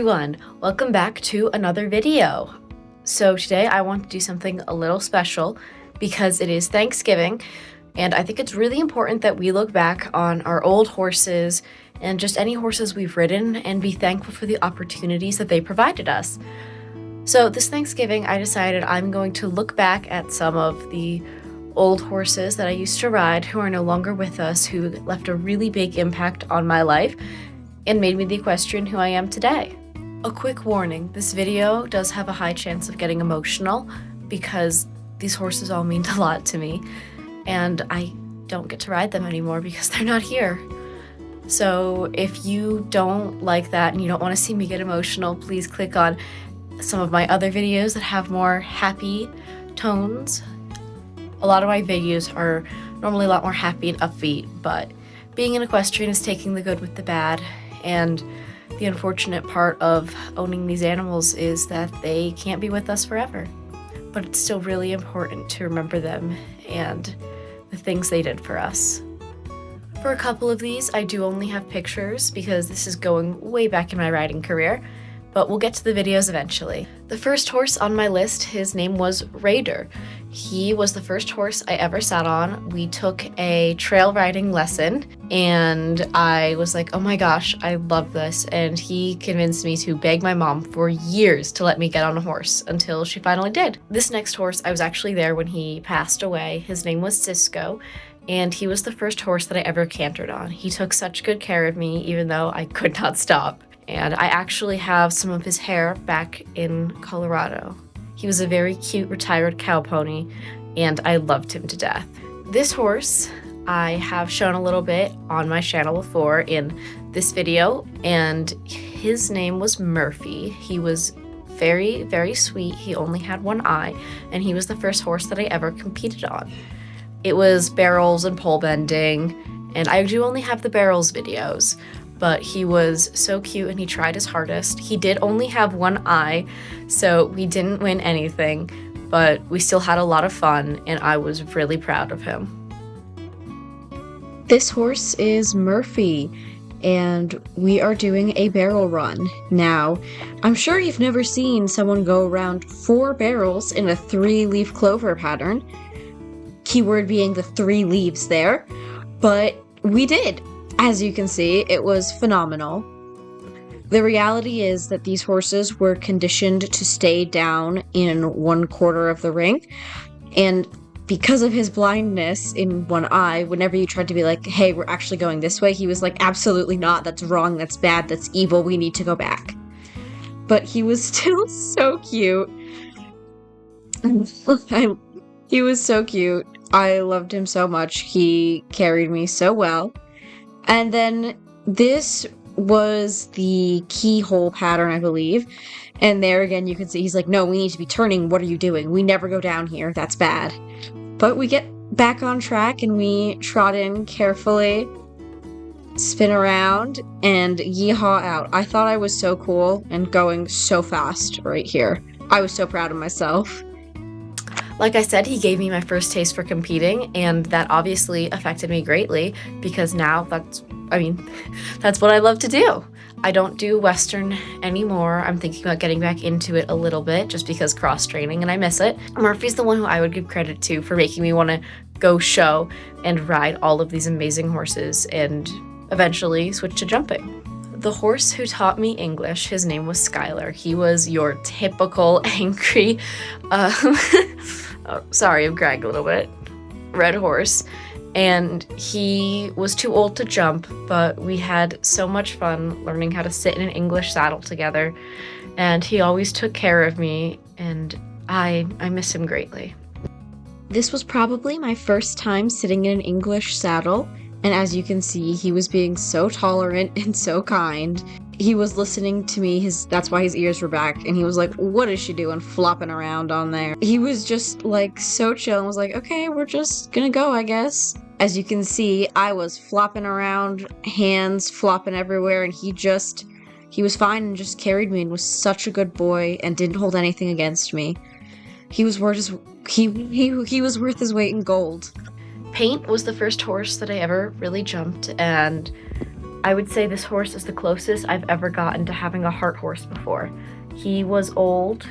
everyone, welcome back to another video. So today I want to do something a little special because it is Thanksgiving, and I think it's really important that we look back on our old horses and just any horses we've ridden and be thankful for the opportunities that they provided us. So this Thanksgiving I decided I'm going to look back at some of the old horses that I used to ride who are no longer with us, who left a really big impact on my life and made me the equestrian who I am today. A quick warning, this video does have a high chance of getting emotional because these horses all mean a lot to me, and I don't get to ride them anymore because they're not here. So if you don't like that and you don't want to see me get emotional, please click on some of my other videos that have more happy tones. A lot of my videos are normally a lot more happy and upbeat, but being an equestrian is taking the good with the bad, and the unfortunate part of owning these animals is that they can't be with us forever. But it's still really important to remember them and the things they did for us. For a couple of these, I do only have pictures because this is going way back in my riding career, but we'll get to the videos eventually. The first horse on my list, his name was Raider. He was the first horse I ever sat on. We took a trail riding lesson and I was like, oh my gosh, I love this. And he convinced me to beg my mom for years to let me get on a horse until she finally did. This next horse, I was actually there when he passed away. His name was Cisco, and he was the first horse that I ever cantered on. He took such good care of me, even though I could not stop. And I actually have some of his hair back in Colorado. He was a very cute retired cow pony, and I loved him to death. This horse I have shown a little bit on my channel before in this video, and his name was Murphy. He was very, very sweet. He only had one eye, and he was the first horse that I ever competed on. It was barrels and pole bending, and I do only have the barrels videos, but he was so cute and he tried his hardest. He did only have one eye, so we didn't win anything, but we still had a lot of fun and I was really proud of him. This horse is Murphy, and we are doing a barrel run. Now, I'm sure you've never seen someone go around 4 barrels in a 3-leaf clover pattern. Keyword being the 3 leaves there, but we did. As you can see, it was phenomenal. The reality is that these horses were conditioned to stay down in one quarter of the ring, and because of his blindness in one eye, whenever you tried to be like, hey, we're actually going this way, he was like, absolutely not, that's wrong, that's bad, that's evil, we need to go back. But he was still so cute. He was so cute. I loved him so much. He carried me so well. And then this was the keyhole pattern, I believe. And there again, you can see he's like, no, we need to be turning. What are you doing? We never go down here. That's bad. But we get back on track and we trot in carefully, spin around, and yeehaw out. I thought I was so cool and going so fast right here. I was so proud of myself. Like I said, he gave me my first taste for competing, and that obviously affected me greatly because now that's what I love to do. I don't do Western anymore. I'm thinking about getting back into it a little bit just because cross-training and I miss it. Murphy's the one who I would give credit to for making me want to go show and ride all of these amazing horses and eventually switch to jumping. The horse who taught me English, his name was Skylar. He was your typical angry, sorry, I'm crying a little bit, red horse. And he was too old to jump, but we had so much fun learning how to sit in an English saddle together. And he always took care of me, and I miss him greatly. This was probably my first time sitting in an English saddle. And as you can see, he was being so tolerant and so kind. He was listening to me, that's why his ears were back, and he was like, what is she doing flopping around on there? He was just like so chill and was like, okay, we're just gonna go, I guess. As you can see, I was flopping around, hands flopping everywhere, and he was fine and just carried me and was such a good boy and didn't hold anything against me. He was worth his weight in gold. Paint was the first horse that I ever really jumped, and I would say this horse is the closest I've ever gotten to having a heart horse before. He was old,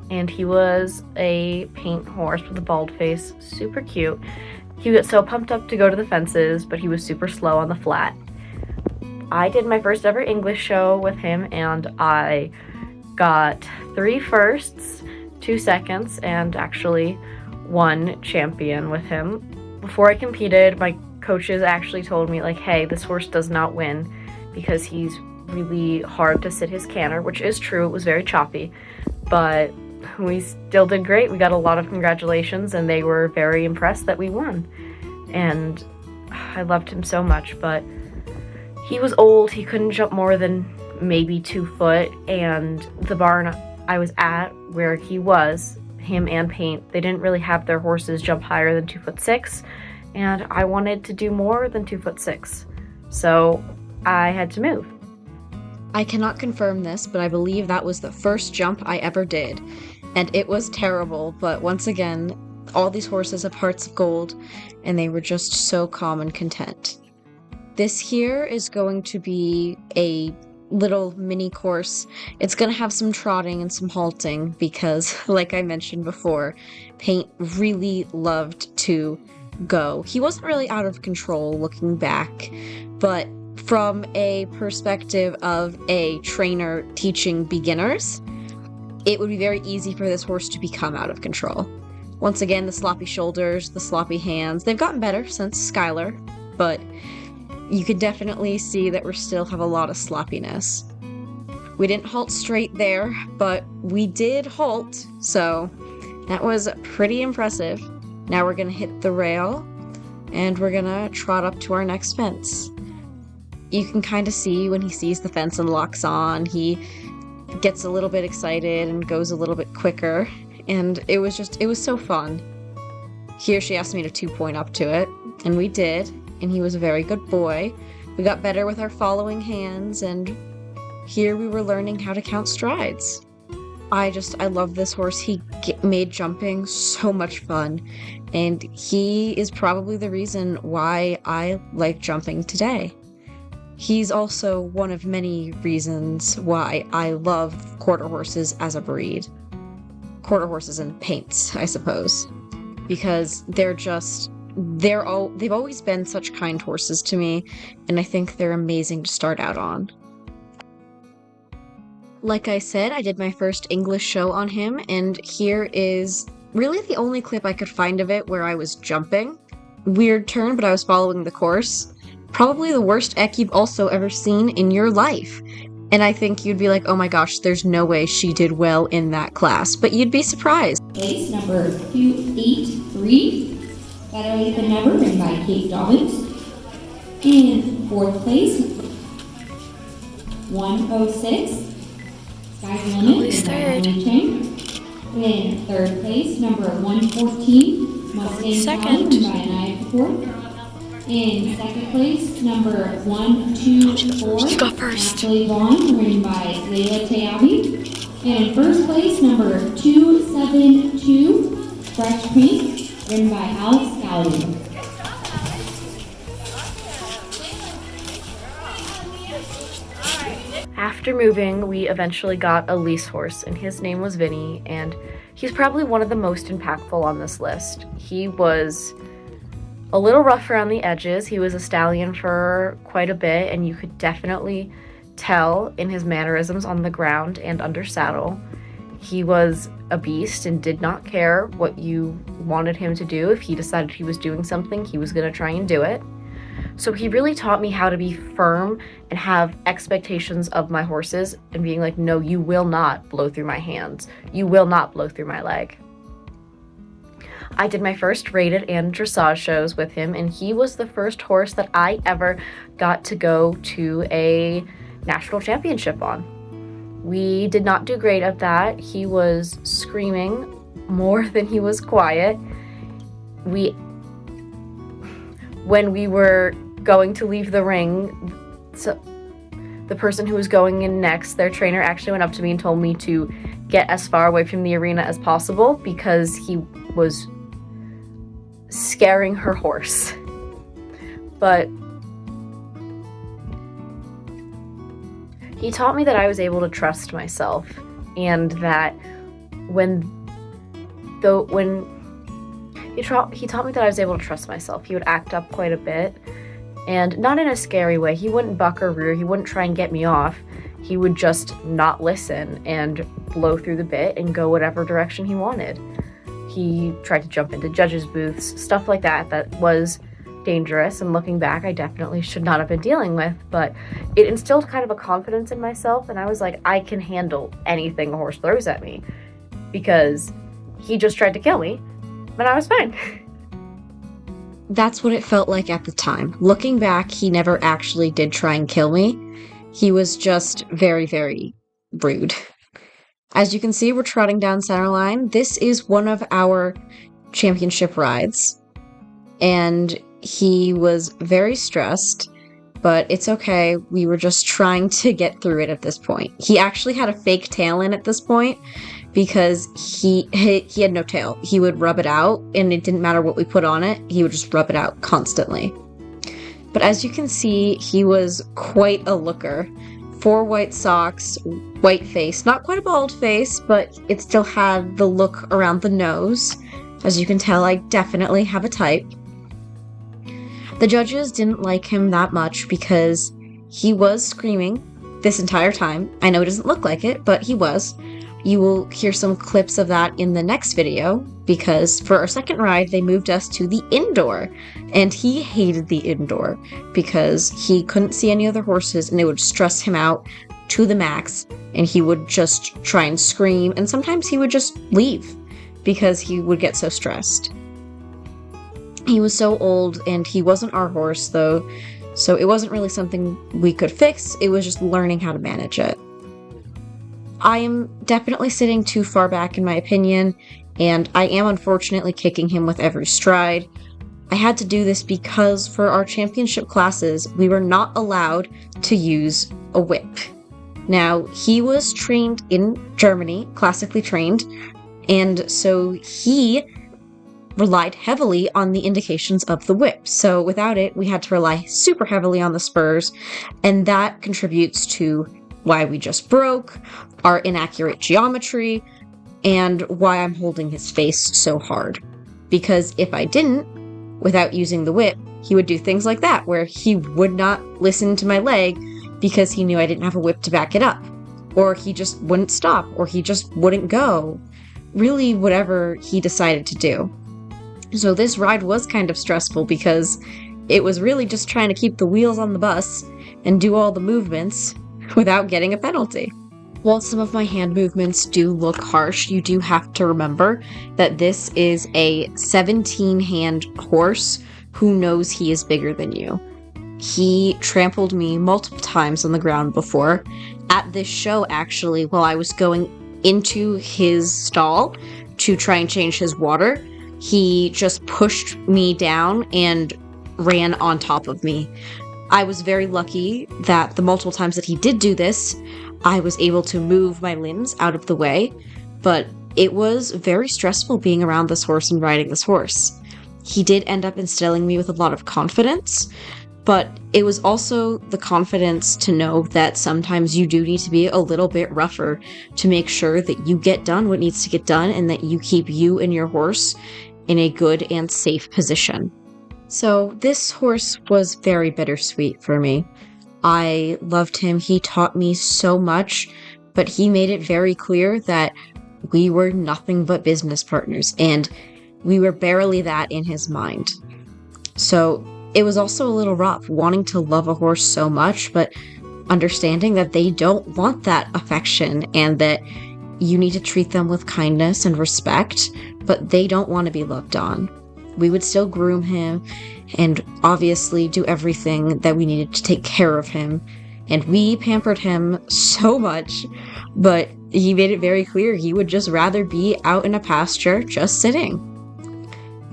and he was a paint horse with a bald face, super cute. He got so pumped up to go to the fences, but he was super slow on the flat. I did my first ever English show with him, and I got 3 firsts, 2 seconds, and actually 1 champion with him. Before I competed, my coaches actually told me, like, hey, this horse does not win because he's really hard to sit his canter, which is true. It was very choppy, but we still did great. We got a lot of congratulations, and they were very impressed that we won. And I loved him so much, but he was old. He couldn't jump more than maybe 2 foot, and the barn I was at where he was, him and Paint, they didn't really have their horses jump higher than 2'6", and I wanted to do more than 2'6", so I had to move. I cannot confirm this, but I believe that was the first jump I ever did, and it was terrible, but once again, all these horses have hearts of gold, and they were just so calm and content. This here is going to be a little mini course. It's going to have some trotting and some halting because, like I mentioned before, Paint really loved to go. He wasn't really out of control looking back, but from a perspective of a trainer teaching beginners, it would be very easy for this horse to become out of control. Once again, the sloppy shoulders, the sloppy hands, they've gotten better since Skylar, but you could definitely see that we still have a lot of sloppiness. We didn't halt straight there, but we did halt, so that was pretty impressive. Now we're gonna hit the rail, and we're gonna trot up to our next fence. You can kind of see when he sees the fence and locks on, he gets a little bit excited and goes a little bit quicker, and it was so fun. Here she asked me to 2-point up to it, and we did, and he was a very good boy. We got better with our following hands, and here we were learning how to count strides. I love this horse. He made jumping so much fun, and he is probably the reason why I like jumping today. He's also one of many reasons why I love quarter horses as a breed. Quarter horses and paints, I suppose, because they've always been such kind horses to me, and I think they're amazing to start out on. Like I said, I did my first English show on him, and here is really the only clip I could find of it where I was jumping. Weird turn, but I was following the course. Probably the worst eq you've also ever seen in your life. And I think you'd be like, oh my gosh, there's no way she did well in that class. But you'd be surprised. Place number 283. That'll be the number written by Kate Dobbins. In 4th place, 106. Sky's Limit written by Tony Chang. In 3rd place, number 114. Mustang Collie written by Anaya Kapoor. In 2nd place, number 124. She got first. Ashley Vaughn, written by Layla Tayabi. And in 1st place, number 272. Fresh Pink, written by Alex Gallagher. After moving, we eventually got a lease horse, and his name was Vinnie, and he's probably one of the most impactful on this list. He was a little rough around the edges. He was a stallion for quite a bit, and you could definitely tell in his mannerisms on the ground and under saddle. He was a beast and did not care what you wanted him to do. If he decided he was doing something, he was going to try and do it. So he really taught me how to be firm and have expectations of my horses and being like, no, you will not blow through my hands. You will not blow through my leg. I did my first rated and dressage shows with him, and he was the first horse that I ever got to go to a national championship on. We did not do great at that. He was screaming more than he was quiet. When we were going to leave the ring, so the person who was going in next, their trainer actually went up to me and told me to get as far away from the arena as possible because he was scaring her horse. But He taught me that I was able to trust myself, and that when he taught me that I was able to trust myself. He would act up quite a bit, and not in a scary way. He wouldn't buck or rear. He wouldn't try and get me off. He would just not listen and blow through the bit and go whatever direction he wanted. He tried to jump into judges' booths, stuff like that was dangerous, and looking back, I definitely should not have been dealing with, but it instilled kind of a confidence in myself, and I was like, I can handle anything a horse throws at me, because he just tried to kill me, but I was fine. That's what it felt like at the time. Looking back, he never actually did try and kill me. He was just very, very rude. As you can see, we're trotting down center line. This is one of our championship rides, and he was very stressed, but it's okay. We were just trying to get through it at this point. He actually had a fake tail in at this point because he had no tail. He would rub it out, and it didn't matter what we put on it. He would just rub it out constantly. But as you can see, he was quite a looker. 4 white socks, white face, not quite a bald face, but it still had the look around the nose. As you can tell, I definitely have a type. The judges didn't like him that much because he was screaming this entire time. I know it doesn't look like it, but he was. You will hear some clips of that in the next video, because for our second ride, they moved us to the indoor, and he hated the indoor because he couldn't see any other horses, and it would stress him out to the max, and he would just try and scream, and sometimes he would just leave because he would get so stressed. He was so old, and he wasn't our horse, though, so it wasn't really something we could fix. It was just learning how to manage it. I am definitely sitting too far back in my opinion, and I am unfortunately kicking him with every stride. I had to do this because for our championship classes, we were not allowed to use a whip. Now, he was trained in Germany, classically trained, and so he relied heavily on the indications of the whip. So without it, we had to rely super heavily on the spurs, and that contributes to why we just broke, our inaccurate geometry, and why I'm holding his face so hard. Because if I didn't, without using the whip, he would do things like that, where he would not listen to my leg because he knew I didn't have a whip to back it up. Or he just wouldn't stop, or he just wouldn't go. Really, whatever he decided to do. So this ride was kind of stressful because it was really just trying to keep the wheels on the bus and do all the movements without getting a penalty. While some of my hand movements do look harsh, you do have to remember that this is a 17-hand horse who knows he is bigger than you. He trampled me multiple times on the ground before. At this show, actually, while I was going into his stall to try and change his water, he just pushed me down and ran on top of me. I was very lucky that the multiple times that he did do this, I was able to move my limbs out of the way, but it was very stressful being around this horse and riding this horse. He did end up instilling me with a lot of confidence, but it was also the confidence to know that sometimes you do need to be a little bit rougher to make sure that you get done what needs to get done and that you keep you and your horse in a good and safe position. So this horse was very bittersweet for me. I loved him. He taught me so much, but he made it very clear that we were nothing but business partners, and we were barely that in his mind. So it was also a little rough, wanting to love a horse so much, but understanding that they don't want that affection and that you need to treat them with kindness and respect, but they don't want to be loved on. We would still groom him and obviously do everything that we needed to take care of him. And we pampered him so much, but he made it very clear he would just rather be out in a pasture just sitting.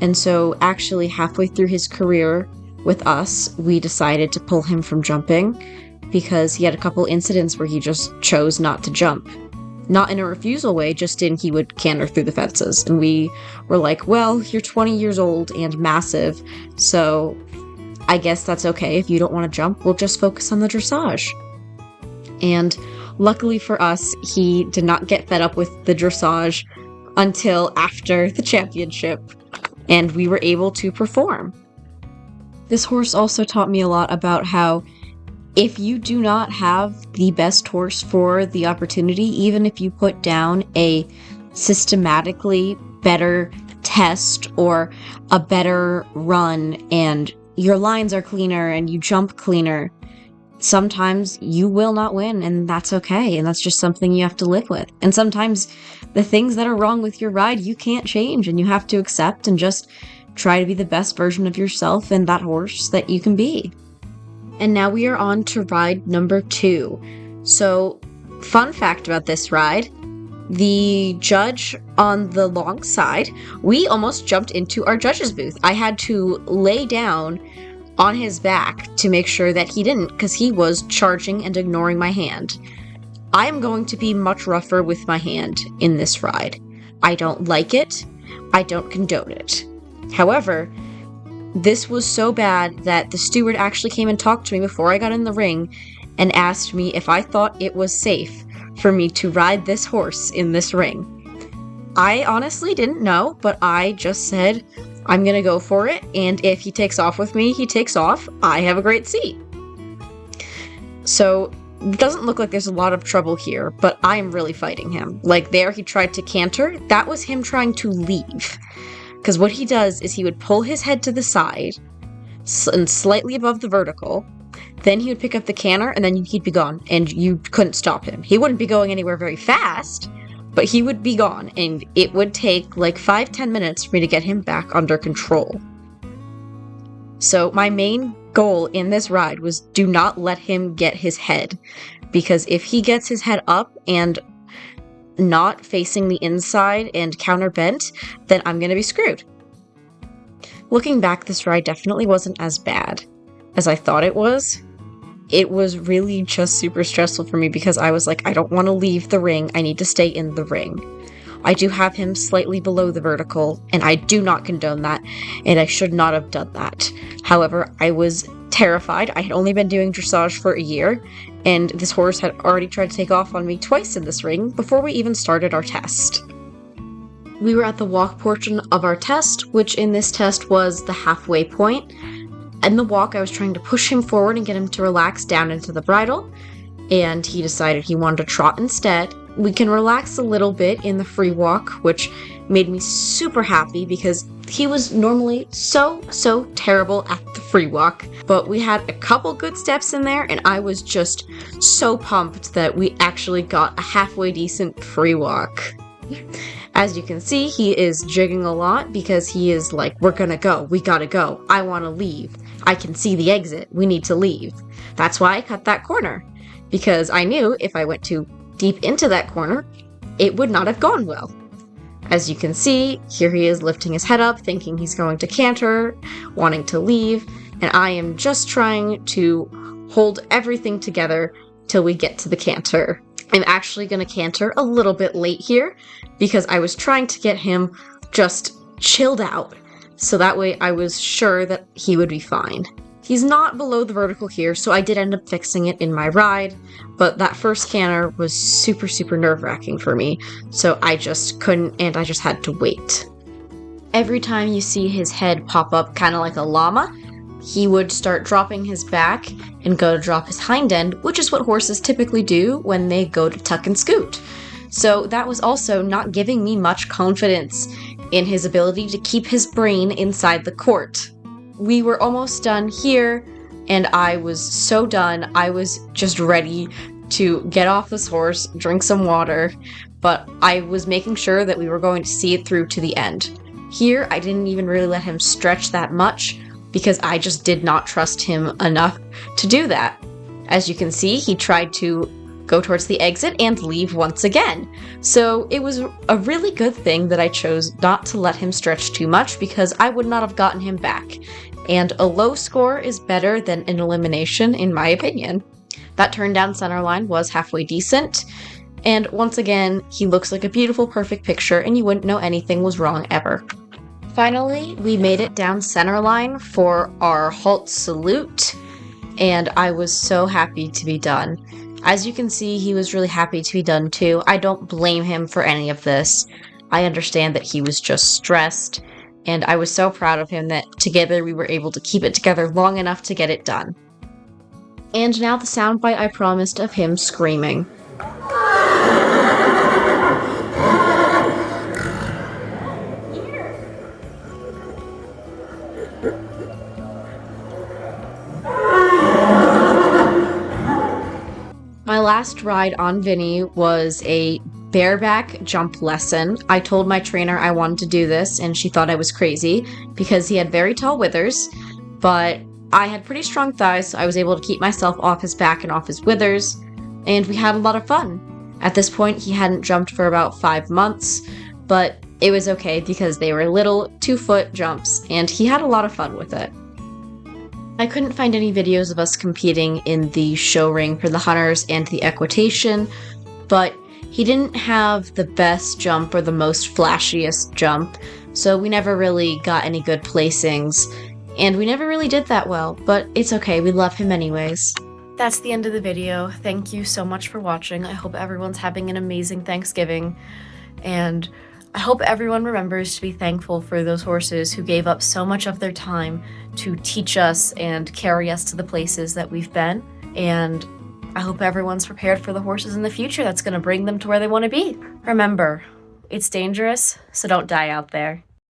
And so actually halfway through his career with us, we decided to pull him from jumping because he had a couple incidents where he just chose not to jump. Not in a refusal way, just in he would canter through the fences. And we were like, well, you're 20 years old and massive, so I guess that's okay. If you don't want to jump, we'll just focus on the dressage. And luckily for us, he did not get fed up with the dressage until after the championship, and we were able to perform. This horse also taught me a lot about how if you do not have the best horse for the opportunity, even if you put down a systematically better test or a better run and your lines are cleaner and you jump cleaner, sometimes you will not win, and that's okay, and that's just something you have to live with. And sometimes the things that are wrong with your ride you can't change, and you have to accept and just try to be the best version of yourself and that horse that you can be. And now we are on to ride number 2. So, fun fact about this ride, the judge on the long side, we almost jumped into our judge's booth. I had to lay down on his back to make sure that he didn't, because he was charging and ignoring my hand. I am going to be much rougher with my hand in this ride. I don't like it. I don't condone it. However, this was so bad that the steward actually came and talked to me before I got in the ring and asked me if I thought it was safe for me to ride this horse in this ring. I honestly didn't know, but I just said, I'm gonna go for it, and if he takes off with me, he takes off. I have a great seat. So, it doesn't look like there's a lot of trouble here, but I am really fighting him. Like there, he tried to canter. That was him trying to leave. Because what he does is he would pull his head to the side, and slightly above the vertical, then he would pick up the canter, and then he'd be gone, and you couldn't stop him. He wouldn't be going anywhere very fast, but he would be gone, and it would take like 5-10 minutes for me to get him back under control. So my main goal in this ride was do not let him get his head, because if he gets his head up and not facing the inside and counterbent, then I'm gonna be screwed. Looking back, this ride definitely wasn't as bad as I thought it was. It was really just super stressful for me because I was like, I don't want to leave the ring, I need to stay in the ring. I do have him slightly below the vertical, and I do not condone that, and I should not have done that. However, I was terrified. I had only been doing dressage for a year, and this horse had already tried to take off on me twice in this ring before we even started our test. We were at the walk portion of our test, which in this test was the halfway point. In the walk, I was trying to push him forward and get him to relax down into the bridle, and he decided he wanted to trot instead. We can relax a little bit in the free walk, which made me super happy because he was normally so terrible at the free walk. But we had a couple good steps in there, and I was just so pumped that we actually got a halfway decent free walk. As you can see, he is jigging a lot because he is like, we're gonna go, we gotta go, I wanna leave, I can see the exit, we need to leave. That's why I cut that corner, because I knew if I went too deep into that corner, it would not have gone well. As you can see, here he is lifting his head up, thinking he's going to canter, wanting to leave, and I am just trying to hold everything together till we get to the canter. I'm actually going to canter a little bit late here because I was trying to get him just chilled out, so that way I was sure that he would be fine. He's not below the vertical here, so I did end up fixing it in my ride, but that first canter was super nerve-wracking for me, so I just couldn't, and I just had to wait. Every time you see his head pop up kind of like a llama, he would start dropping his back and go to drop his hind end, which is what horses typically do when they go to tuck and scoot. So that was also not giving me much confidence in his ability to keep his brain inside the court. We were almost done here, and I was so done. I was just ready to get off this horse, drink some water, but I was making sure that we were going to see it through to the end. Here, I didn't even really let him stretch that much, because I just did not trust him enough to do that. As you can see, he tried to go towards the exit and leave once again. So it was a really good thing that I chose not to let him stretch too much, because I would not have gotten him back. And a low score is better than an elimination, in my opinion. That turn down center line was halfway decent. And once again, he looks like a beautiful, perfect picture, and you wouldn't know anything was wrong ever. Finally, we made it down center line for our halt salute, and I was so happy to be done. As you can see, he was really happy to be done too. I don't blame him for any of this. I understand that he was just stressed, and I was so proud of him that together we were able to keep it together long enough to get it done. And now the soundbite I promised of him screaming. My last ride on Vinnie was a bareback jump lesson. I told my trainer I wanted to do this, and she thought I was crazy because he had very tall withers, but I had pretty strong thighs, so I was able to keep myself off his back and off his withers, and we had a lot of fun. At this point, he hadn't jumped for about 5 months, but it was okay because they were little 2-foot jumps, and he had a lot of fun with it. I couldn't find any videos of us competing in the show ring for the hunters and the equitation, but he didn't have the best jump or the most flashiest jump, so we never really got any good placings, and we never really did that well, but it's okay, we love him anyways. That's the end of the video. Thank you so much for watching. I hope everyone's having an amazing Thanksgiving, and I hope everyone remembers to be thankful for those horses who gave up so much of their time to teach us and carry us to the places that we've been. And I hope everyone's prepared for the horses in the future that's going to bring them to where they want to be. Remember, it's dangerous, so don't die out there.